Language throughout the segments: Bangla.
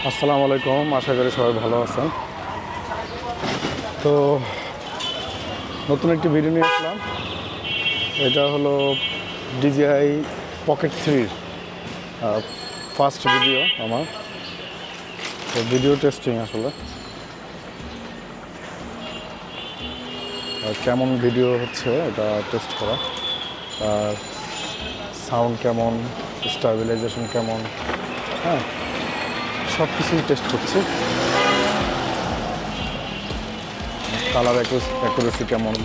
আসসালামু আলাইকুম, আশা করি সবাই ভালো আছেন। তো নতুন একটি ভিডিও নিয়ে আসলাম। এটা হলো DJI Pocket 3 ফার্স্ট ভিডিও আমার। তো ভিডিও টেস্টিং আসলে কেমন ভিডিও হচ্ছে এটা টেস্ট করা, আর সাউন্ড কেমন, স্টেবিলাইজেশন কেমন, হ্যাঁ সব কিছুই টেস্ট করছি। কালার অ্যাকুরেসি কেমন,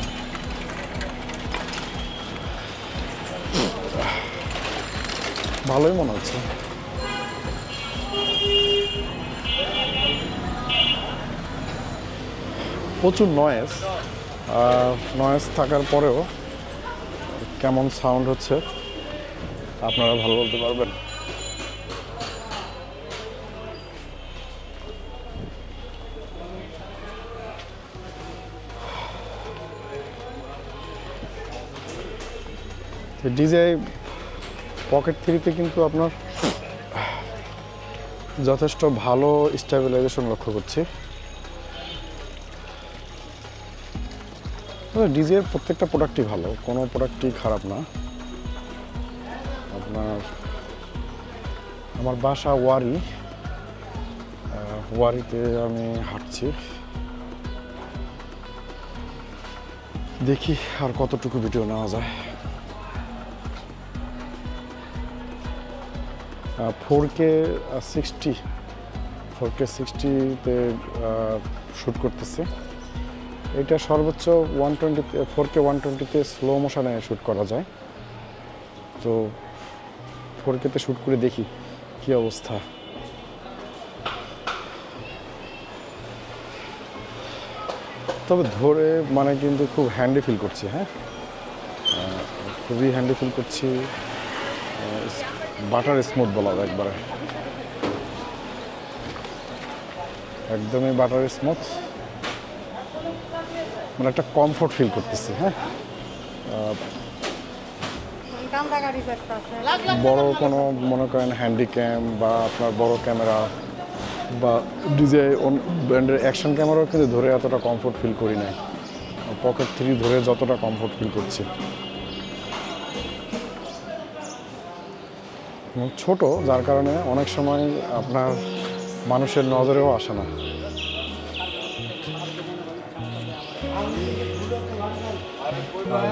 ভালোই মনে হচ্ছে। প্রচুর নয়েজ থাকার পরেও কেমন সাউন্ড হচ্ছে আপনারা ভালো বলতে পারবেন। DJI Pocket 3-তে কিন্তু আপনার যথেষ্ট ভালো স্টেবিলাইজেশন লক্ষ্য করছি। DJI-এর প্রত্যেকটা প্রোডাক্টই ভালো, কোনো প্রোডাক্টই খারাপ না। আমার বাসা ওয়ারিতে আমি হাঁটছি, দেখি আর কতটুকু ভিডিও নেওয়া যায়। 4K 60-তে শ্যুট করতেছে। এটা সর্বোচ্চ 4K 120-তে স্লো মোশনে শ্যুট করা যায়। তো 4K-তে শ্যুট করে দেখি কি অবস্থা। তবে ধরে মানে কিন্তু খুব হ্যান্ডি ফিল করছি, হ্যাঁ খুবই হ্যান্ডি ফিল করছি। বাটার স্মুথ বলা যায়, একদমই বাটার স্মুথ, মানে একটা কমফোর্ট ফিল করতেছি। হ্যাঁ বড় কোনো মনে করেন হ্যান্ডিক্যাম বা আপনার বড় ক্যামেরা বা DJI ব্র্যান্ডের অ্যাকশন ক্যামেরাও কিন্তু ধরে এতটা কমফোর্ট ফিল করি না। পকেট 3 ধরে যতটা কমফোর্ট ফিল করছি। ছোট, যার কারণে অনেক সময় আপনার মানুষের নজরেও আসে না।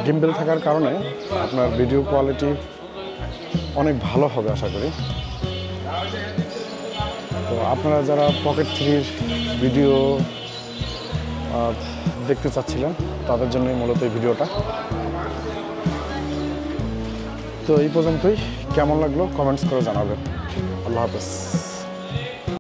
গিম্বেল থাকার কারণে আপনার ভিডিও কোয়ালিটি অনেক ভালো হবে আশা করি। তো আপনারা যারা পকেট 3-র ভিডিও দেখতে চাচ্ছিলেন তাদের জন্যই মূলত এই ভিডিওটা। তো এই পর্যন্তই, কেমন লাগলো কমেন্টস করে জানাবেন। আল্লাহ হাফেজ।